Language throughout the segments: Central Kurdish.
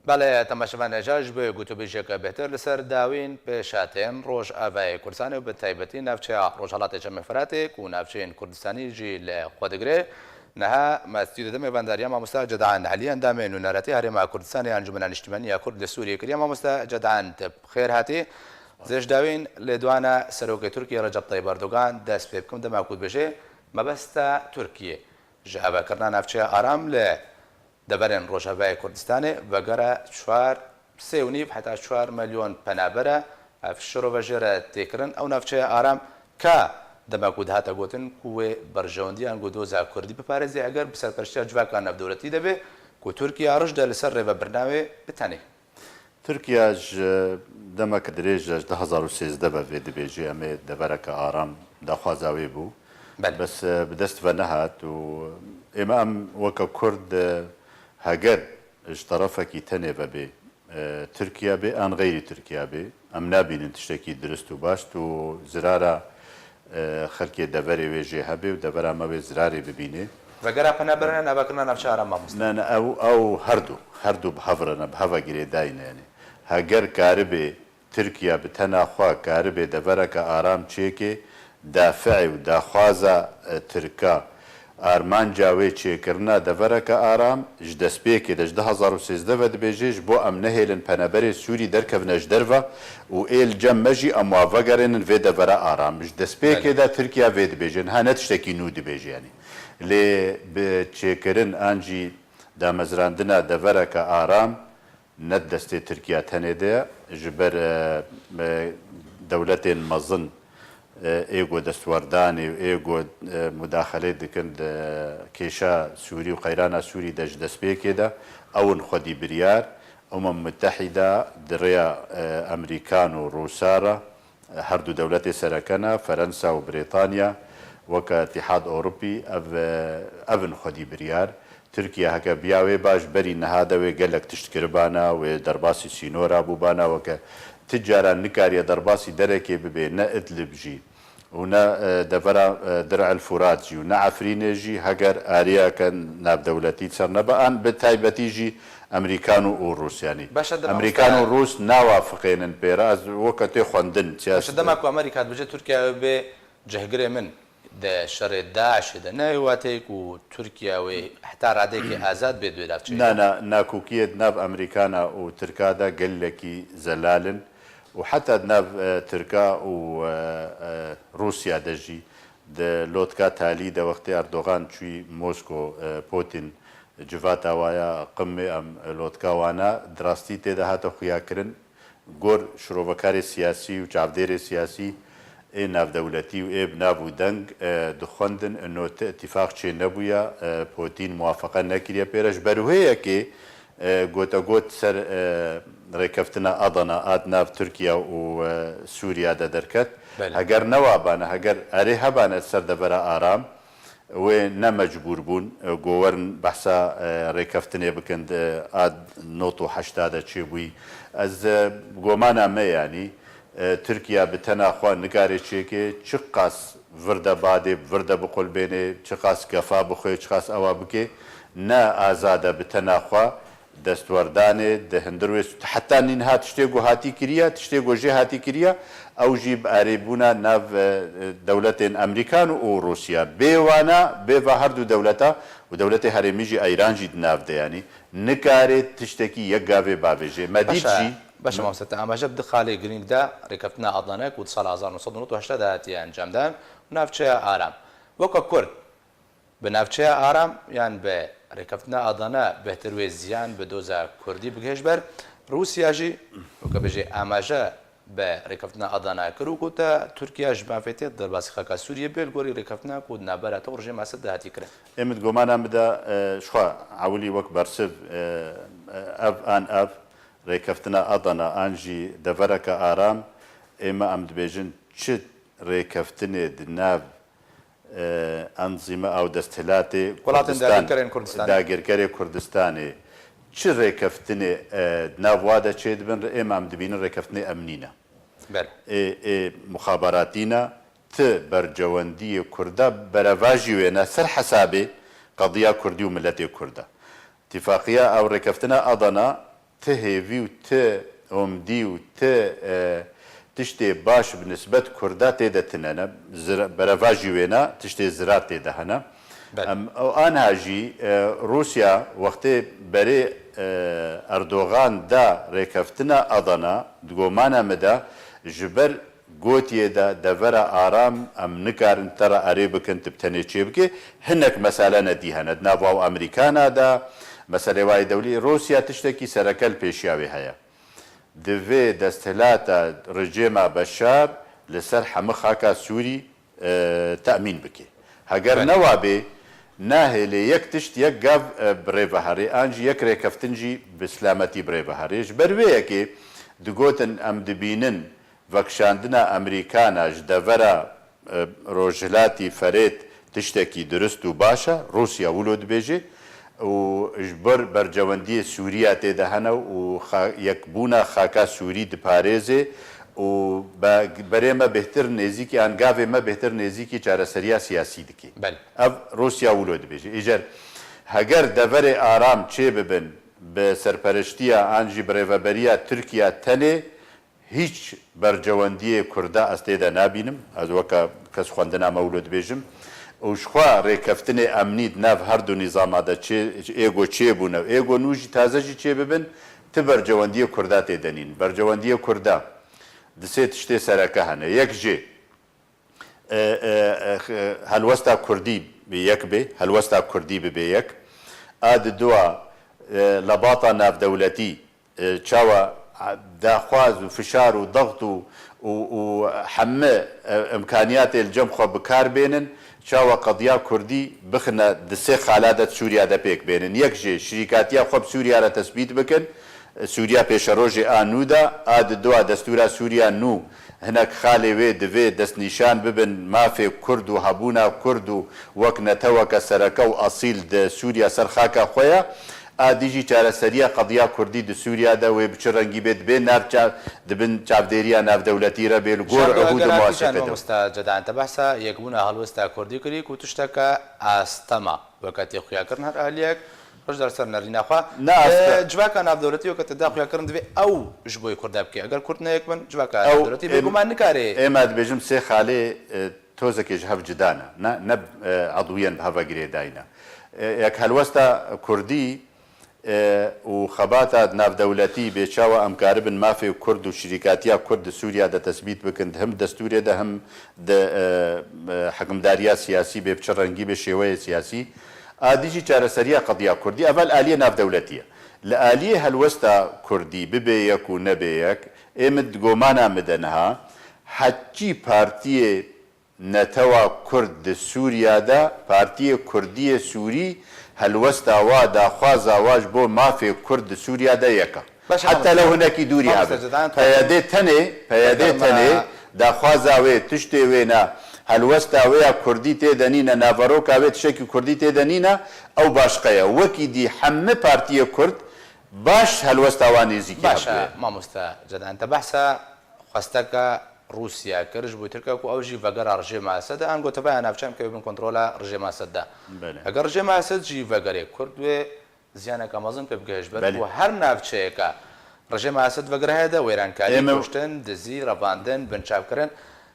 بله تماشاوان اجاج به گوتوبیژێکە بهتر لەسەر داوین پێشاتێن ڕۆژ ئاوای کوردستانی و بە تایبەتی ناوچەیە ڕۆژهەڵاتێکە مەفراتێک و ناوچەیەن کوردستانیژی لە خۆدەگرێ نەها ماستی دەدەمێ بەنداریا مامۆستا جەدعان عەلی ئەندامێ نونەرەتی هەرێما کوردستانی ئەنجومەنە نیشتیمانیە کورد لە سووریە کردیا مامۆستا جەدعان خێر هاتی زێش داوین لێ دوانە سەرۆکەی تورکیە ڕەجەب طەیب ئەردۆغان دەست پێ بکەم دەما کوردبێژێ مەبەستە تورکیە ji heveکردنا navçeya aram li deverên Rojavayê Kurdistanê vegere 3.5 heta 4 milyon penabere ev şirove jê re têkirin ew navçeya aram ka demek ku dihate gotin ku wê berjewendiyan ku doza Kurdî biparêzê eger bi serpereştiya civaka navdewletî debe ku Tirkiye roj de li ser rêvebirnamê bitenê. Tirkiye ji demek dirêj ji 2013 ve vê dibêjê em ê devereke aram daxwaza wê bû. بس بدست فنهات وإما أم وكا كرد هاجر اشترافك تنف بي تركيا بي أن غير تركيا بي أم نابين تشتكي درستو باشت وزرارة خلقي دفري ويجي هبي ودفرة ما بزراري ببيني وقرا بنابرنا نبكنا نفشارا ما مستن نانا أو هردو بحفرنا بحفا جري داين يعني هاجر كاربي تركيا بتناخوا كاربي دفرة كآرام تشيكي دافعی و داخوازە ترکا ئارمانجاوێ چێکردنا دەڤەرەکە ئارام ji destpêkê de ji 2013 ve dibêjê ji bo em nehêlin peneberê Sûrî derkevne ji derve û êl cem me jî em wa vegerînin vê devera aram ji destpêkê de Tirkiye vê dibêjin ha ne tiştekî nû dibêje yanî lê bi çêkirin an jî damezrandina devereke aram ne destê Tirkiye tenê de ji ber dewletên mezin ايجو دستورداني وايجو مداخله دكن كيشا سوري وقيرانا سوري دج دسبيكي دا او خدي بريار متحده دريا امريكان وروسارا هردو دولتي سركنا فرنسا وبريطانيا وكاتحاد اوروبي ابن خدي بريار تركيا هكا بياوي باش بري نهادا وقالك تشتكربانا ودرباسي سينورا بوبانا وك تجارة نكاريا درباسي دركي ببي نا ادلب جي ونا دفرا درع الفرات جي ونا عفرين جي هجر آريا كان ناب دولتي تصرنا بقى بتايبتي جي أمريكان وروس يعني أمريكان وروس نوافقين بيراز وقت خوندن سياسة باش دمك أمريكا بجي تركيا بجهجري من ده شر داعش ده نهواتيك وتركيا وحتى راديك آزاد بدو دافتشي ناكوكية ناب أمريكانا وتركادا قال لك زلالن وحتى ناف تركا وروسيا دجي د لوتكا تالي د وقت اردوغان شوي موسكو بوتين جفاتا وايا قمه ام لوتكا وانا دراستي ته ده هاته خويا کرن ګور شروبکاري سیاسي او چاوديري سیاسي ناف دولتي او ابناب ودنګ د خوندن انه اتفاق چي نبويا بوتين موافقه نکريا پیرش بروهيه کې گوتا گوت سر ركفتنا أضنا آدنا في تركيا وسوريا دا دركت هجر نوابانا هجر أريها بانا سر دبرا آرام ونا مجبور بون جوورن بحثا ركفتنا بكند آد نوتو حشتادا تشيبوي از قومانا ما يعني تركيا بتنا خوان نقاري تشيكي چقاس وردا بادي وردا بقول بيني چقاس كفا بخوي چقاس أوا بكي نا آزادا بتنا خوا دستوردانه ده هندروس حتى نها تشتيغو هاتي كريا تشتيغو جي هاتي كريا او جيب اريبونا ناف دولتين امريكان وروسيا بيوانا بيفا هردو دولتا ودولتي هرميجي ايران جي ناف ده يعني نكاري تشتكي يقافي بابيجي مديجي باش ما مستا اما جبد خالي جرين دا ركبتنا اضناك وتصال 1980 هاتي انجام دان ونافشا ارام وكا كرد بنافشا ارام يعني ب ركبتنا أضنا بهتر وزيان بدوزا كردي بجهشبر روسيا جي وكبجي أماجا بركبتنا أضنا كروكوتا تركيا جبان فتي درباسي خاكا سوريا بالغوري ركبتنا كود نابرا تورجي ما سد هاتي كره امد قومانا مدا شخوا عولي وك برسف اب ركبتنا أضنا انجي دفرك آرام اما امد بيجن چت ركبتني دناب أنظمة أو دستهلاتي داگرکری کردستانی چه رکفتنی نواده چه دبن امام دبین رکفتنی امنینا مخابراتینا ت برجواندی کرده برواجی و سر حسابه قضیه کردی و ملت کرده اتفاقیه او رکفتنا أضنا ت هێوی و ت ئۆمدی و ت تشتێ باش بنسبەت کوردا تێدە تنەنە بەرەڤاژی وێنە تشتێ زرات تێدە هەنە ئەو ئاناژی رووسیا وەختێ بەرێ ئەردۆغان دا ڕێکەفتنە ئەدەنا گۆمانە مەدا ji ber gotiyê de devera aram em nikarin te re erê bikin tu tenê çê bike hinek mesele nedî hene di nav Amerîkana de meselê wayê dewlî Rûsya tiştekî serekel pêşiya wê heye divê desthelata rejêma Beşar li ser hemû xaka Sûrî temîn bike heger newabê nahê lê yek tişt yek gav birêveherê an jî yek rêkeftin jî bi silametî birêveherê ji ber wê yekê digotin em dibînin vekşandina Amerîkana ji devera rojhilatî ferêt tiştekî durist û baş e Rûsya wilo dibêje û ji ber bercewendiyê Sûriya têde hene û yekbûna xaka Sûrî diparêze û berê me bêhtir nêzîkî an gavê me bêhtir nêzîkî çareseriya siyasî dike ev Rûsya wilo dibêje îcer heger deverê aram çê bibin bi serpereştiya an jî birêveberiya Tirkiya tenê hiç bercewendiyê Kurda ez têde nabînim ez weka kes xwendina me wilo dibêjim û ji xwe rêkeftinê emnî nav her du nîzama de êgo çêbûne êgo nû jî taze jî çê bibin ti bercewendiyê Kurda têdenîn bercewendiyê Kurda di sê tiştê sereke hene yek jê helwesta Kurdî bi yek bê helwesta Kurdî bibe yek a di duwa lebata navdewletî çawa daxwaz û fişar û dext û hemû imkaniyatê li cem xwe bikar bênin çawa qediya Kurdî bixine di sê xala de Sûriya de pêk bênin yek jê şîrîkatiya xwe bi Sûriya re tespît bikin Sûriya pêşerojê a nû de a di duwa destûra Sûriya nû hinek xalê wê divê destnîşan bibin mafê Kurd û hebûna Kurd û wek neteweke sereke û asîl di Sûriya ser xaka xwe ye dijî çareseriya qediya Kurdî di Sûriya de wê bi çi rengî bê dibê nav dibin çavdêriya navdewletî re bê li gor ehûd û muwaseqê cedan te behsa yekbûna helwesta Kurdî kirî ku tişteke astema weketê xuyakirin her ahliyek roj derser nerîna xwe civaka navdewletî weketê da xuyakirin divê ew ji bo Kurda bike eger Kurd neyek bin civaka navdewletî bêguman nikarê êma dibêjim sê xalê tozekê ji hev cida ne ne edwiyen bi heva girê dayîne yek helwesta Kurdî û xebata navdewletî bêçawa em karibin mafê Kurd û şîrîkatiya Kurd di Sûriya de tespît bikin him destûrê de him di hikimdariya siyasî bê bi çi rengî bê şêweyê siyasî a dijî çareseriya qediya Kurdî evel aliyê navdewletî ye li aliyê helwesta Kurdî bibe yek û nebe yek ê min gomana me de niha heçî partiyê netewa Kurd di Sûriya de partiyê Kurdiyê Sûrî helwesta wa daxwaza wa ji bo mafê Kurd di Sûriya de yeka heta lew hinekî dûrî habe peyadê tenê daxwaza wê tiştê wê ne helwesta wê ya Kurdî têdenîne navaroka wê tişekî Kurdî têdenîne ew başqa ye wekî dî hemû partiyê Kurd baş helwesta wan nêzîkî baş mamosta cedan te behsa xwesteka Rûsya kir ji bo Tirkiye ku ew jî vegera rejêma Esedê an gotebeya navçem keve bin kontrola rejêma Esed de eger rejêma Esed jî vegerê Kurd wê ziyaneka mezin pê bike ji ber ku her navçeyeka rejêma Esed vegere heye de wêrankarî kuştin dizî revandin binçavkirin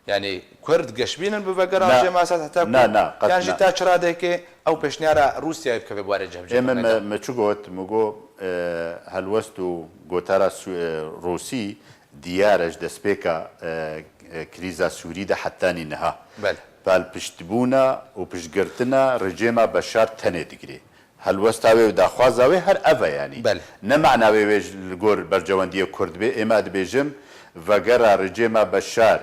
yani Kurd geşbînin bi vegera rejêma Esed heta yan jî ta çiradekê ew pêşniyara Rûsyayê bikeve bi warê cevcê me çi got me got helwest û gotara Rûsî diyare ji destpêka krîza Sûrî de hetanî niha palpiştbûna û piştgirtina rejêma Beşar tenê digirê helwesta wê û daxwaza wê her ev e yanî ne mena wê wê li gor bercewendiyê Kurd bê êma dibêjim vegera rejêma Beşar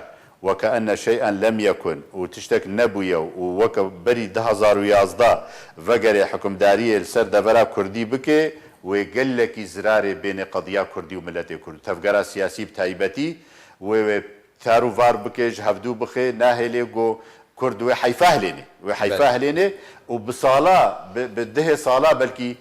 وكأن شيئا لم يكن وتشتك نبويا ووك بري 2011 وقري حكمدارية لسر دفرا كردي بكي وقال لك زراري بين قضية كردي وملتي كردي تفقرا سياسي بتايبتي وتارو فار بكي جهفدو بخي ناهلي قو كرد وحيفاه ليني وبصالة بده صالة بلكي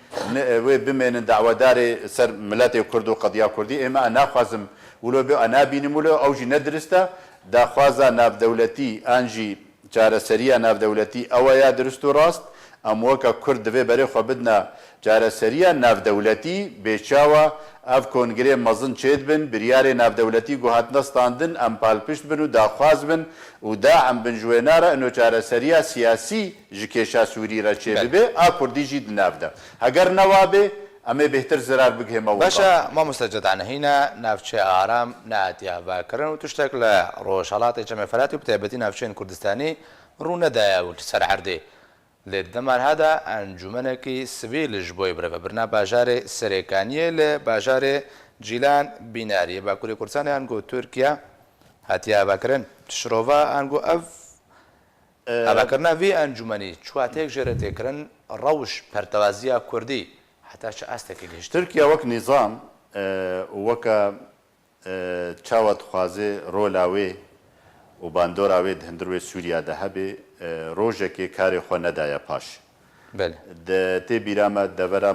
بمن دعوة داري سر ملتي كرد وقضية كردي إما أنا خازم ولو بي أنا بيني ولو أوجي ندرستا دا خوازا ناف دولتي أنجي جارة سريع ناف دولتي أو يا درستو راست أم وكا كرد في بري خو بدنا چارەسەریە ناودەولەتی بێچاوە ئەف کۆنگرێ مەزن چێت بن بریارێ ناودەولەتی گوهاتنە ستاندن ئەم پاڵپشت بن و داخواز بن و داعم بنجوێنارە ئەنۆ چارەسەریە سیاسی ji کێشا سووریرە چێ ببێ ئا کوردیژی دناودە هەگەر نەوا بێ ئەمێ بهتر زرار بگهێمەوە باشە مامۆستا جەدان هینە ناوچێ ئارام ناتیاڤاکردن و توشتێک لە ڕۆژهەڵاتی جەمەفەراتی و بتایبەتی ناوچەیەن کوردستانی ڕوو نەدایە و سەر عەردێ لێ دەمانهادا ئەنجومەنێکی سڤیلش بۆی برەڤەبرنا باژارێ سەرێکانیە لە باژارێ جیلان بیناریە باکووری کوردستانی ئەنگۆ تورکیا هاتیاڤاکردن شرۆڤا ئەنگۆ ئەڤ ئاڤاکردنا ڤی ئەنجومەنی چواتێک ژێرە تێکردن ڕەوش پەرتەوازیە کوردی حتا چه ئاستێکی گەشت تورکیا وەک نیزام وەکە چاوە خوازێ ڕۆلاوێ و باندۆراوێ هەندروێ سووریا هەبێ ڕۆژێکی کارێ خۆ نەدایە پاش تێ بیرامە دەبەرە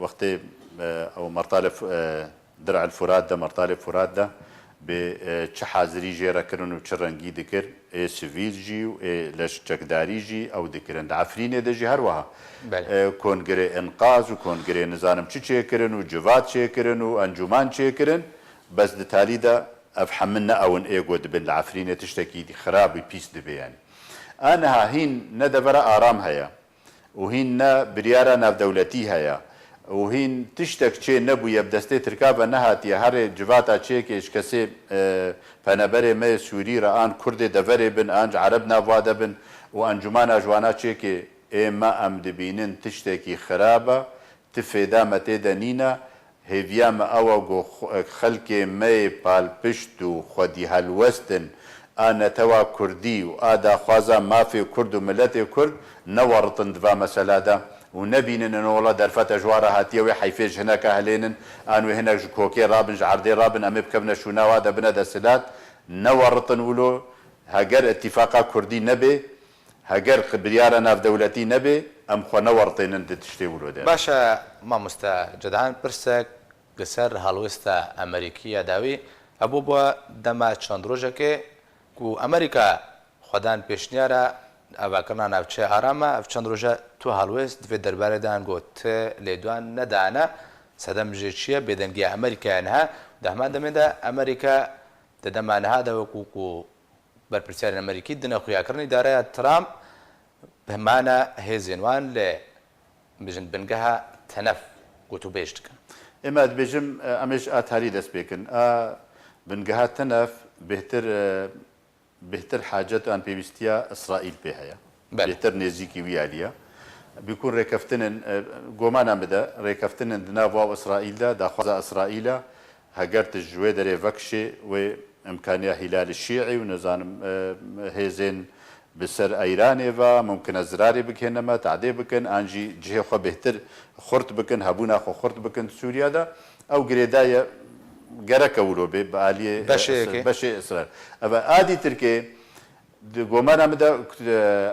وەختێ ئەو مەرتالە درع الفرات ده مەرتالێ فرات ده بێ چه حازری ژێرەکردن و چه ڕەنگی دکرد ئێ سڤیلژی و لەش چەکداریژی ئەو دکردن عفرینێ دەژی هەروەها کۆنگرێ ئەنقاز و کۆنگرێ نزانم چی چێکردن و جوات چێکردن و ئەنجومان چێکردن بەس دتالیدا ئەف حەمن ئەون ئێگۆ دبن لە عفرینێ تشتێکی خراپی پیس دەبێیان ئانەها هین نەدەبەرە ئارام هەیە و هین نە بریارە ناودەولەتی هەیە و هین تشتێک چێ نەبوویە بدەستێ ترکا بە نەهاتیە هەرێ جواتا چێکێش کەسێ پەنەبەرێ مەیە سووریرە ئان کوردێ دەڤەرێ بن ئانج عەرەب ناوا دەبن و ئەنجومانە ژوانە چێکێ ئێمە ئەم دەبینن تشتێکی خراپە تفێدامە تێدە نینە هێڤیامە ئەوە خەلکێ مەی پاڵپشت و خودی هەلوەستن ئانەتەوا کوردی و ئاداخوازە مافێ کورد و ملەتێ کورد نەوەڕتن دوا مەسەلادا و نەبینن ئەوڵە دەرفەتە ژوارە هاتیەوەی حیفێژ هەنەکە هەلێنن ئانوێ هێنەک کۆکێ ڕابن عەردێ ڕابن ئەمێ بکەبنە شووناوا دەبنە دەسەلات نەوەڕتن ولۆ هەگەر ئەتیفاقا کوردی نەبێ هەگەر بریارە ناودەولەتی نەبێ ئەم خۆ نەوەڕتێنن تشتێ ولۆدە باشە مامۆستا جەدان پرسێک لەسەر هەڵوێستە ئەمریکیە داوی هەبوو بۆ دەما چەند ڕۆژێکێ و ئەمریکا خۆدان پێشنیارە ئاواکردنا ناوچێ ئارامە ئەف چەند ڕۆژە تو هەڵوێست دوێت دەربارەدان گۆت لێدوان نەدانە سەدەمژێ چییە بێدەنگی ئەمریکایانها دەهمان دەمێدا ئەمریکا دەدەمانەها دەوەکووک و بەرپرسیارن ئەمریکی دنە خویاکردنی دارایە ترامپ بهمانە هێزێنوان لێ بژن بنگەها تەنەف گوت و بێژ دکەن ئێمە دەبێژم ئەمەش ئاتاری دەست پێکن بنگەها تەنەف بهتر حاجەتان پێویستیە ئیسرائیل پێ هەیە بهتر نێزیکی ویالیە بیکون ڕێکەفتنن گۆمانان بدە ڕێکەفتنن دناوە ئیسرائیلدا داخوازە ئیسرائیلە هەگەر تژوێ دەرێ ڤەکشێ وێ ئەمکانیا هیلالی شیعی و نەزانم هێزێن بسەر ئەیرانێڤە ممکنە زرارێ بکەنەمە تعدێ بکەن ئانجی جهێخوا بهتر خورت بکەن هەبوونا خۆ خورت بکەن سووریادا ئەو گرێدایە گەرەکە ولۆ بێ بە عالیێ بەشێ ئیسرائیل ئەوە ئادی ترکێ گۆمانە مدە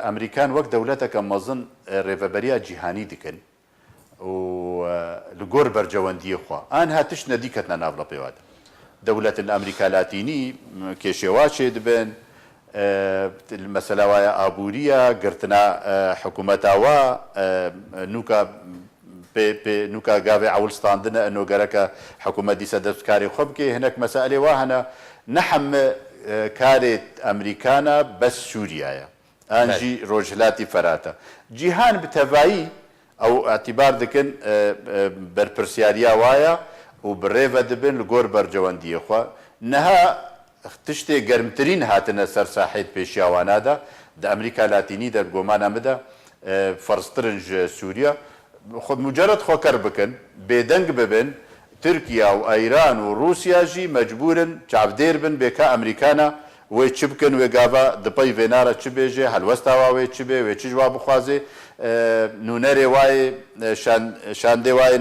ئەمریکان وەک دەولەتەکە مەزن ڕێڤەبەریە جیهانی دکن و لە گۆر بەرجەوەندیە خوا ئان هاتش نەدیکەتنە ناوڵە پێوادە دەولەتن ئەمریکا لاتینی کێشێواچێ دبن مەسەلا وایە ئابووریە گرتنا حکوومەتاوە نوکە نوکە گاوێ عولستاندنە ئەنۆگەرەکە حکوومەت دیسە دەستکاری خۆ بکێ هەنێک مەسائلێ وا هەنە نەحەمە کارێت ئەمریکانە بەس سووریایە ئانجی ڕۆژهلاتی فەراتە جیهان بتەڤایی ئەو ئەتیبار دکن بەرپرسیاریا وایە و بڕێڤە دەبن لە گۆر بەرجەوەندیەخوا نەها تشتێ گەرمترین هاتنە سەر ساحێت پێشیاوانادا دە ئەمریکا لاتینی دەرگۆمانە بدە فەرزترن سووریا خۆ مجرد خۆکەر بکەن بێدەنگ ببن تورکیا و ئەیران و رووسیاژی مەجبورن چاودێر بن بێکە ئەمریکانە وێ چ بکەن وێ گاڤە دپەی ڤێنارە چ بێژێ هەلوەستاوا وێ چ بێ وێ چژوا بخوازێ نونەرێ وایە شاندێ وایە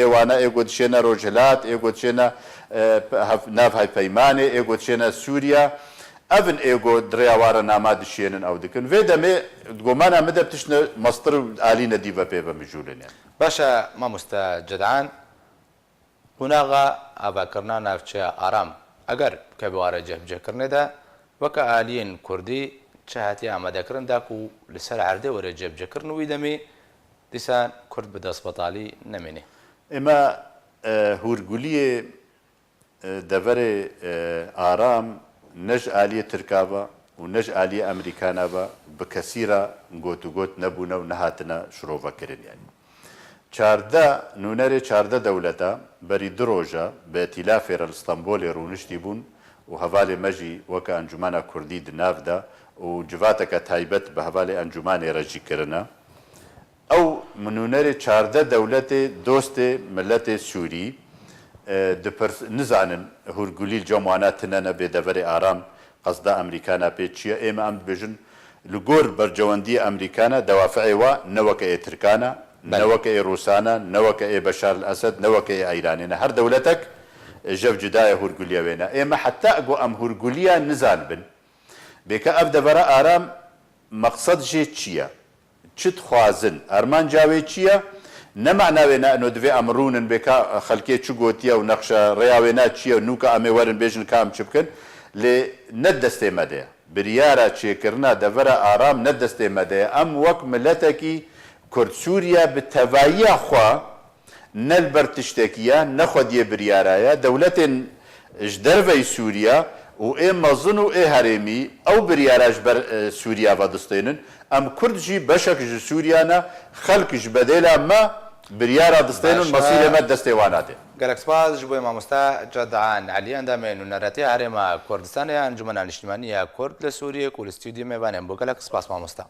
ئێوانە ئێگۆ دشێنە ڕۆژهەلات ئێگۆ دشێنە ناو هایپەیمانێ ئێگۆ دشێنە سووریا ئەڤن ئێگۆ درێوارە ناما دشێنن ئەو دکن وێ دەمێ گۆمانە مدە بتشنە مەستر و ئالینە دیڤە پێ بە مژولێنێن باشە مامۆستا جەدعان قوناغا ئاواکردنا ناوچەیە ئارام ئەگەر کە بوارە جێبجێکردنێدا وەکە ئالیین کوردی چه هاتی ئامادەکردن داک و لەسەر عەردێ وەرە جێبجێکردن وی دەمێ دیسان کورد بە دەستبەتاڵی نەمێنێ ئێمە هورگولیێ دەڤەرێ ئارام نەژ ئالیە ترکاوە و نەژ ئالیە ئەمریکانە بە بە کەسیرە گۆت نەبوونە و نەهاتنە شرۆڤەکردن یانی چاردە نونەرێ چاردە دەولەتە بەری درۆژە بە ئەتیلافێرە ئەستەمبۆلێ ڕوونشتی بوون و هەڤالێ مەژی وەکە ئەنجومانە کوردی دناودا و جواتەکە تایبەت بە هەڤالێ ئەنجومانێ ڕەجیکردنە ئەو منونەرێ چاردە دەولەتێ دۆستێ ملەتێ سووری نزانن هورگولیل جۆموانە تنەنە بێ دەڤەرێ ئارام قەزدا ئەمریکانە پێ چییە ئێمە ئەم بێژن لە گۆر بەرجەوەندی ئەمریکانە دەوافعێوە نەوەکە ئێ ترکانە نەوەکە ئێ ڕووسانە نەوەکە ئێ بەشار ئەسەد نەوەکە ئێ ئەیرانێنە هەر دەولەتێک ژەف جدایە هورگولیەوێنە ئێمە حتا ئەگۆ ئەم هورگولیە نزان بن بێکە ئەف دەڤەرە ئارام مەقسەد ژێ چییە چت خوازن ئەرمان جاوێ چییە نەماناوێنە ئەنۆ دوێ ئەمڕونن بێکا خەلکێ چ گۆتیە و نەخشە ڕێیاوێنا چییە و نوکە ئەمێ وەرن بێژن کام چ بکەن لێ نەدەستێمەدەیە بریارە چێکردنا دەڤەرە ئارام نەدەستێمەدەیە ئەم وەک ملەتێکی کورد سووریا بە تەڤاییە خوا نەلبەر تشتێکیە نەخۆدیە بریارایە دەولەتێن ژ دەرڤەی سووریا و ئێ مەزن و ئێ هەرێمی ئەو بریاراش بەر سووریا بەدەستێنن ئەم کوردژی بەشێک ژ سووریانە خەڵکیش بەدێلا مە بریارە دەستێنن مەسیرێ مە دەستێواناتێ گەلک سپاس ji bo mamosta Cedan Aliyan demên nûneretiya Herêma Kurdistanê Encûmena Niştimanî ya Kurd li Sûriyê ku li stûdyê me vanên bû gelek spas mamosta.